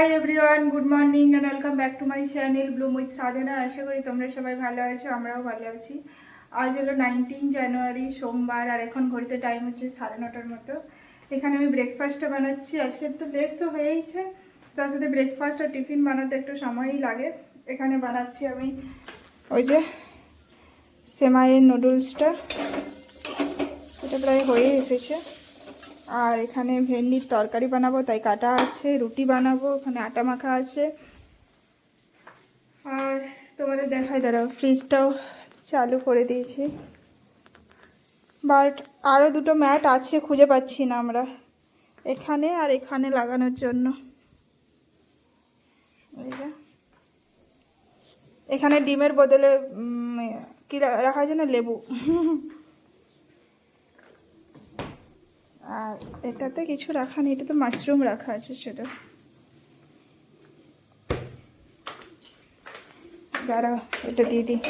High everyone, good morning and welcome back to my channel bloom with Sadhana. আশা করি তোমরা সবাই ভালো আছো, আমরাও ভালো আছি। আজ হলো 19 জানুয়ারি সোমবার, আর এখন ঘড়িতে টাইম হচ্ছে 9:30 মতো। এখানে আমি ব্রেকফাস্টটা বানাচ্ছি। আজকে তো লেট তো হয়েইছে, তার সাথে ব্রেকফাস্ট আর টিফিন বানাতে একটু সময়ই লাগে। এখানে বানাচ্ছি আমি ওই যে সেমাইয়ের নুডলসটা, এটা প্রায় হয়ে এসেছে। আর এখানে ভেন্ডির তরকারি বানাবো, তাই কাটা আছে। রুটি বানাবো, ওখানে আটা মাখা আছে। আর তোমাদের দেখাই, দাঁড়াও, ফ্রিজটাও চালু করে দিয়েছি। বাট আরও দুটো ম্যাট আছে, খুঁজে পাচ্ছি না আমরা, এখানে আর এখানে লাগানোর জন্য। এখানে ডিমের বদলে কি রাখা আছে না, লেবু। আর এটাতে কিছু রাখা নেই, এটা তো মাশরুম রাখা আছে সেটা। দাঁড়াও, এটা দিয়ে দিই।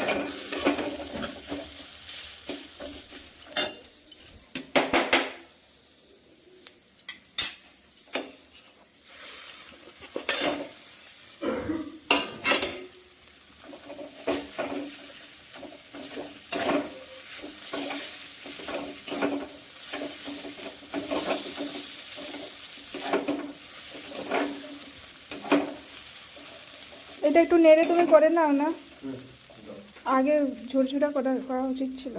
এটা একটু নেড়ে তুমি করে নাও না, আগে ঝুরঝুরা করা উচিত ছিল।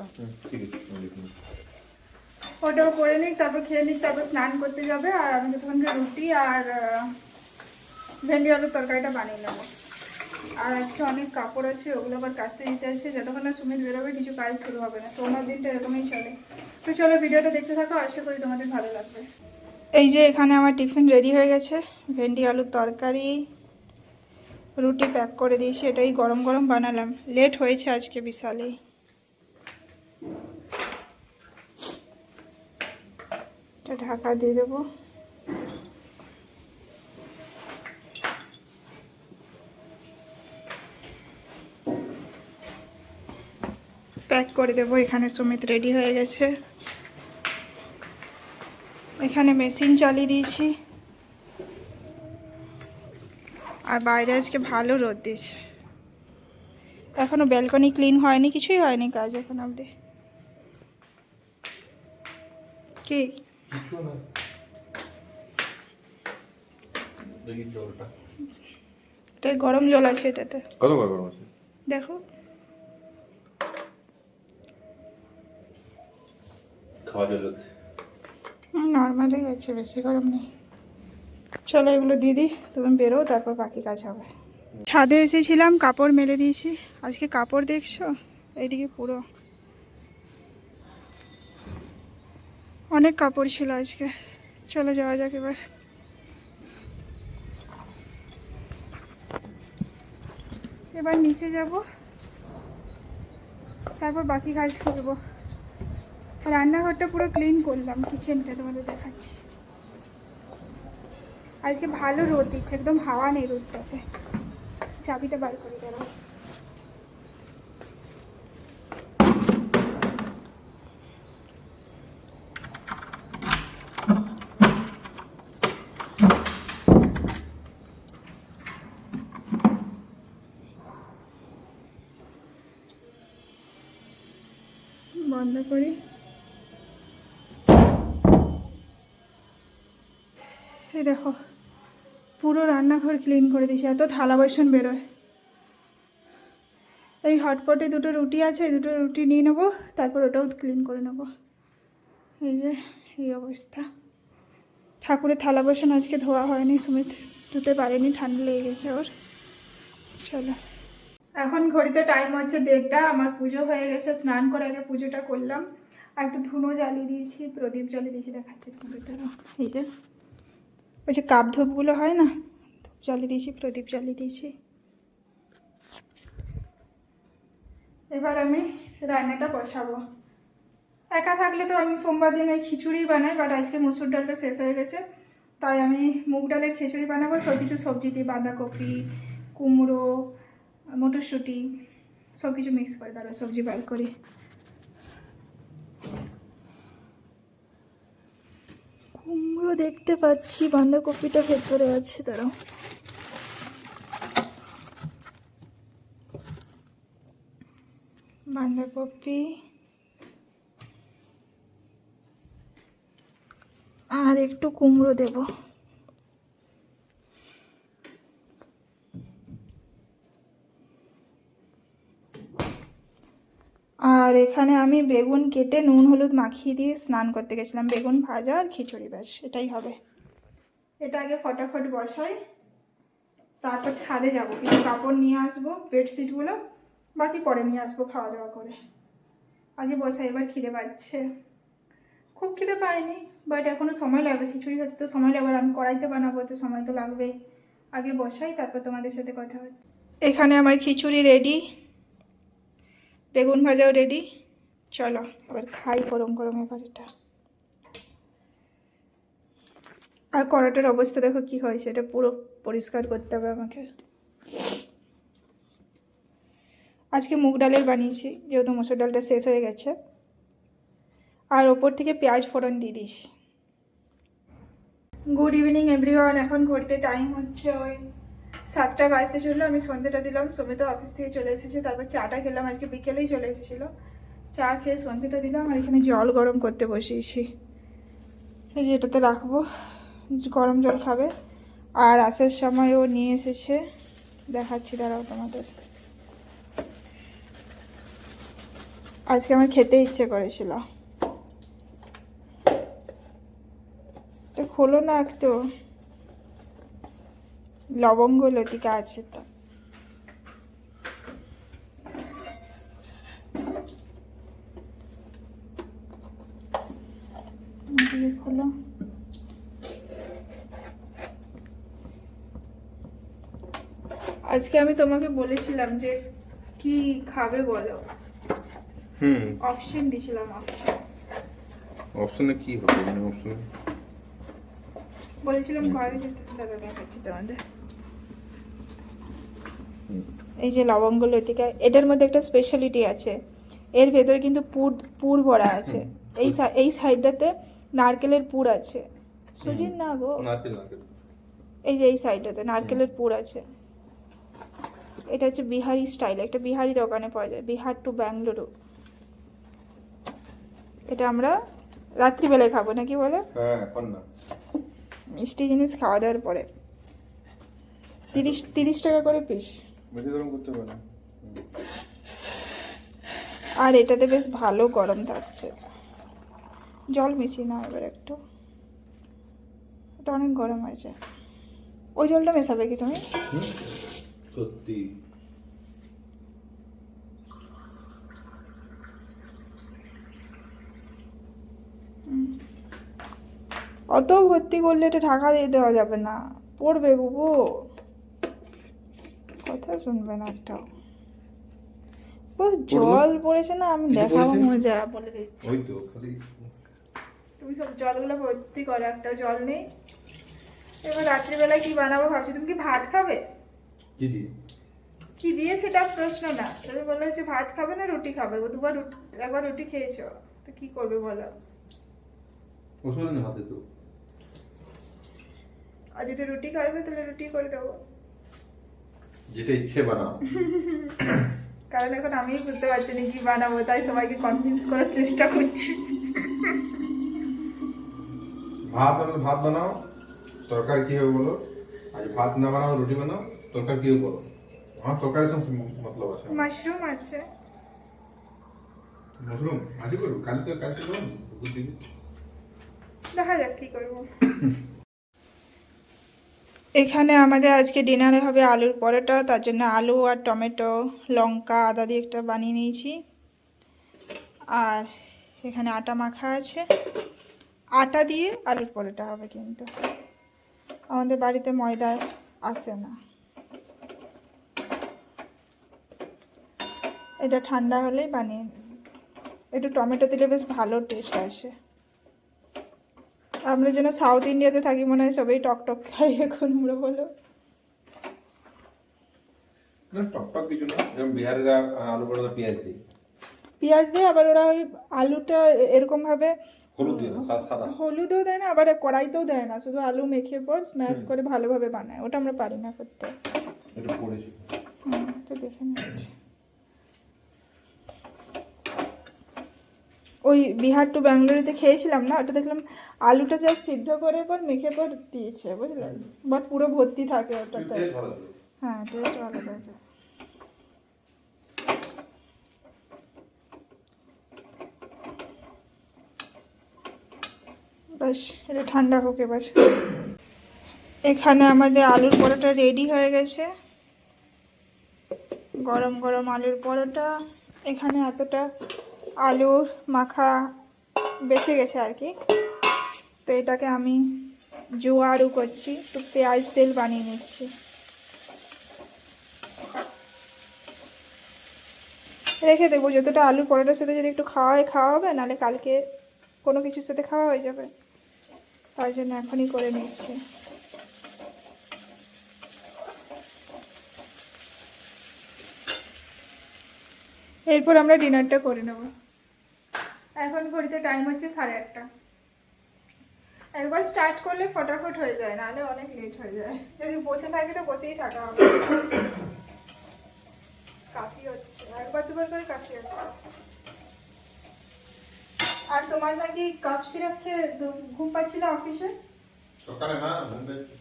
ওটাও করে নিই, তারপর খেয়ে নিই, তারপর স্নান করতে যাবে। আর আমি ততক্ষণকে রুটি আর ভেন্ডি আলুর তরকারিটা বানিয়ে নেবো। আর আজকে অনেক কাপড় আছে, ওগুলো আবার কাচতে দিতে আছে। যতক্ষণ না সুমিত বেরোবে কিছু কাজ শুরু হবে না। সোমবার দিনটা এরকমই চলে। তো চলো, ভিডিওটা দেখতে থাকো, আশা করি তোমাদের ভালো লাগবে। এই যে এখানে আমার টিফিন রেডি হয়ে গেছে। ভেন্ডি আলুর তরকারি, রুটি প্যাক করে দিয়েছি। এটাই গরম গরম বানালাম, লেট হয়েছে আজকে বিশালই। এটা ঢাকা দিয়ে দেবো। প্যাক করে দেবো। এখানে সুমিত রেডি হয়ে গেছে। এখানে মেশিন চালিয়ে দিয়েছি। আর বাইরে আজকে ভালো রোদ দিয়েছে। এখনো ব্যালকনি ক্লিন হয়নি, কিছুই হয়নি কাজ এখন অবধি। কি এটাই গরম জল আছে, এটাতে কত গরম আছে দেখো। খাওয়া জল নর্মালি আছে, বেশি গরম নেই। চলো এগুলো দিয়ে দিই, তুমি বেরো, তারপর বাকি কাজ হবে। ছাদে এসেছিলাম, কাপড় মেলে দিয়েছি। আজকে কাপড় দেখছো, এইদিকে পুরো অনেক কাপড় ছিল আজকে। চলো যাওয়া যাক এবার। এবার নিচে যাব, তারপর বাকি কাজ করবো। রান্নাঘরটা পুরো ক্লিন করলাম, কিচেনটা তোমাদের দেখাচ্ছি। আজকে ভালো রোদ দিচ্ছে, একদম হাওয়া নেই রোদটাতে। চাবিটা বার করে দেবো। বন্ধ করি। এই দেখো, পুরো রান্নাঘর ক্লিন করে দিয়েছি। এত থালা বাসন বেরোয়। এই হটপটে দুটো রুটি আছে, এই দুটো রুটি নিয়ে নেবো, তারপর ওটাও ক্লিন করে নেবো। এই যে এই অবস্থা। ঠাকুরের থালা বাসন আজকে ধোয়া হয়নি, সুমিত ধুতে পারেনি, ঠান্ডা লেগে গেছে ওর। চলো, এখন ঘড়িতে টাইম হচ্ছে 1:30। আমার পুজো হয়ে গেছে, স্নান করে আগে পুজোটা করলাম। আর একটু ধুনো জ্বালিয়ে দিয়েছি, প্রদীপ জ্বালিয়ে দিয়েছি, দেখাচ্ছি তোমাদের। এই যে ওই যে কাপ ধূপগুলো হয় না, ধূপ জ্বালিয়ে দিয়েছি, প্রদীপ জ্বালিয়ে দিয়েছি। এবার আমি রান্নাটা বসাবো। একা থাকলে তো আমি সোমবার দিন ওই খিচুড়ি বানাই, বাট আজকে মুসুর ডালটা শেষ হয়ে গেছে, তাই আমি মুগ ডালের খিচুড়ি বানাবো। সব কিছু সবজি দিয়ে, বাঁধাকপি, কুমড়ো, মটরশুঁটি, সব কিছু মিক্স করে, তারা সবজি বার করি। কুমড়ো দেখতে পাচ্ছি, বাঁধাকপিটা ভেতরে আছে, তারাও বাঁধাকপি আর একটু কুমড়ো দেব। আর এখানে আমি বেগুন কেটে নুন হলুদ মাখিয়ে দিয়ে স্নান করতে গেছিলাম। বেগুন ভাজা আর খিচুড়ি, ব্যাস এটাই হবে। এটা আগে ফটাফট বসাই, তারপর ছাদে যাব, কিছু কাপড় নিয়ে আসবো, বেডশিটগুলো বাকি পরে নিয়ে আসবো খাওয়া দাওয়া করে। আগে বসাই, এবার খিদে পাচ্ছে, খুব খিদে পাইনি, বাট এখনও সময় লাগবে। খিচুড়ি হতে তো সময় লাগবে, আমি কড়াইতে বানাবো তো সময় তো লাগবেই। আগে বসাই, তারপর তোমাদের সাথে কথা হচ্ছে। এখানে আমার খিচুড়ি রেডি, বেগুন ভাজাও রেডি। চলো এবার খাই গরম গরম এবার এটা। আর কড়াটার অবস্থা দেখো কি হয়েছে, এটা পুরো পরিষ্কার করতে হবে আমাকে। আজকে মুগ ডালের বানিয়েছি, যেহেতু মসুর ডালটা শেষ হয়ে গেছে। আর ওপর থেকে পেঁয়াজ ফোড়ন দিয়ে দিয়েছি। Good evening everyone. এখন ঘড়িতে টাইম হচ্ছে ওই 7টা বাজতে চললো। আমি সন্ধ্যেটা দিলাম, সুমিত অফিস থেকে চলে এসেছে, তারপর চাটা খেলাম, আজকে বিকেলেই চলে এসেছিলো। চা খেয়ে সন্ধ্যেটা দিলাম, আর এখানে জল গরম করতে বসিয়েছি। এই যে এটাতে রাখবো, গরম জল খাবে। আর আসার সময় ও নিয়ে এসেছে, দেখাচ্ছি দাঁড়াও তোমাদের। আজকে আমার খেতে ইচ্ছে করেছিল, এটা খোলো না একটু, লবঙ্গ লতিকা আছে তো। খোলো। আজকে আমি তোমাকে বলেছিলাম যে কি খাবে বলো, অপশন দিয়েছিলাম। অপশনে কি হবে, মানে অপশনে বলেছিলাম ঘরে যেতে, দাদা দেখাচ্ছি তোমাদের। এই যে লবঙ্গ লতিকা, এটার মধ্যে একটা স্পেশালিটি আছে, এর ভেতরে কিন্তু পুর ভরা আছে। এই সাইডটাতে নারকেলের পুর আছে, সুজির না গো, নারকেল। এই যে এই সাইডটাতে নারকেলের পুর আছে। এটা হচ্ছে বিহারি স্টাইল, একটা বিহারি দোকানে পাওয়া যায়, বিহার টু ব্যাঙ্গালুরু। এটা আমরা রাত্রিবেলায় খাবো নাকি বলো? হ্যাঁ, এখন না, মিষ্টি জিনিস খাওয়া দাওয়ার পরে। 30 টাকা করে পিস। বেশি গরম করতে পারে। আর এটাতে বেশ ভালো গরম থাকছে। জল মিশিয়ে নাও এবার একটু, এটা অনেক গরম হয়েছে। ওই জলটা মেশাবে কি তুমি? সত্যি অত ভর্তি করলে এটা ঢাকা দিয়ে দেওয়া যাবে না, পড়বে বুবু, কথা শুনবে না একটাও। ও জল পড়েছে না, আমি দেখাবো মজা, বলে দিচ্ছি। ওই তো খালি তুমি সব জলগুলো ভর্তি করো, একটা জল নেই। এবার রাত্রিবেলায় কি বানাবো ভাবছি। তুমি কি ভাত খাবে? কি দিয়ে কি দিয়ে সেটা প্রশ্ন না, তুমি বললো হচ্ছে ভাত খাবে না রুটি খাবে। ও একবার রুটি খেয়েছো, তো কি করবে বলো? ওষুধ না ভাতে তো। আর যদি রুটি খাবে তাহলে রুটি করে দেবো, যেটা ইচ্ছে বানাও। কারণ এখন আমি বুঝতে পারছি না কি বানাবো, তাই সবাইকে কনভিন্স করার চেষ্টা করছি। ভাত হলে ভাত বানাও, তরকারি কি হবে বলো। আজ ভাত না বানাও, রুটি বানাও, তরকারি কি হবে বলো। আমার তরকারি সব মতলব আছে। মাশরুম আছে, মাশরুম আজই করবো, কালকে করবো, দেখা যাক কি করবো। এখানে আমাদের আজকে ডিনারে হবে আলুর পরোটা, তার জন্য আলু আর টমেটো লঙ্কা আদা দিয়ে একটা বানিয়ে নিয়েছি। আর এখানে আটা মাখা আছে, আটা দিয়ে আলুর পরোটা হবে, কিন্তু আমাদের বাড়িতে ময়দা আসে না। এটা ঠান্ডা হলেই বানিয়ে নেব, একটু টমেটো দিলে বেশ ভালো টেস্ট আসে। আমরা যেন সাউথ ইন্ডিয়াতে থাকি, মনে হয় সবাই টক টক খাই এখন, আমরা বলো না টক টক কিছু না, যেমন বিহারিরা আলু পরোটা পেঁয়াজ দিই। পেঁয়াজ দিয়ে, আবার ওরা ওই আলুটা এরকম ভাবে হলুদ দিয়ে না, সাদা। হলুদও দেয় না, আবার কড়াইতেও দেয় না, শুধু আলু মেখে পর স্ম্যাশ করে ভালোভাবে বানায়, ওটা আমরা পারি না করতে। এটা পড়েছি। তো দেখে নিচ্ছি। ওই বিহার টু ব্যাঙ্গালোরুতে খেয়েছিলাম না, ওটা দেখলাম আলুটা জাস্ট সিদ্ধ করে পর মেখে পর দিয়েছে, বুঝলেন, বাট পুরো ভর্তি থাকে ওটাতে। টেস্ট ভালো ছিল। হ্যাঁ, টেস্ট ভালো থাকে। বাস এটা ঠান্ডা হোক এবার। এখানে আমাদের আলুর পরোটা রেডি হয়ে গেছে, গরম গরম আলুর পরোটা। এখানে এতটা আলুর মাখা বেঁচে গেছে আর কি, তো এটাকে আমি জোয়ারও করছি, একটু পেঁয়াজ তেল বানিয়ে নিচ্ছি। রেখে দেবো, যতটা আলুর পরোটার সাথে যদি একটু খাওয়া হবে, নাহলে কালকে কোনো কিছুর সাথে খাওয়া হয়ে যাবে, তাই জন্য এখনই করে নিচ্ছি। এরপর আমরা ডিনারটা করে নেব। এখন ঘড়িতে টাইম হচ্ছে 8:30। একবার স্টার্ট করলে ফটাফট হয়ে যায়, নাহলে অনেক লেট হয়ে যায়। যদি বসে থাকি তো বসেই থাকা হবে। কাশি হচ্ছে, একবার দুবার করে কাশি হচ্ছে। আর তোমার নাকি কাপ সিরাপ খেয়ে ঘুম পাচ্ছিল অফিসে? সকালে না ঘুম পেয়েছে।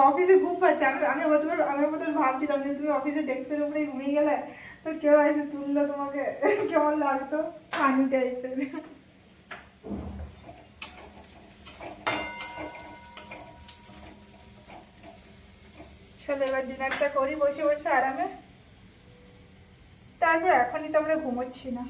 অফিসে ঘুম পাচ্ছে। আমি প্রথমে ভাবছিলাম যে তুমি অফিসে ডেস্কের উপরে ঘুমিয়ে গেলে, তো কেউ এসে তুললো তোমাকে, কেমন লাগতো, ফানি টাইপের। চলো এবার ডিনারটা করি বসে বসে আরামে, তারপর এখনই তো আমরা ঘুমোচ্ছি না।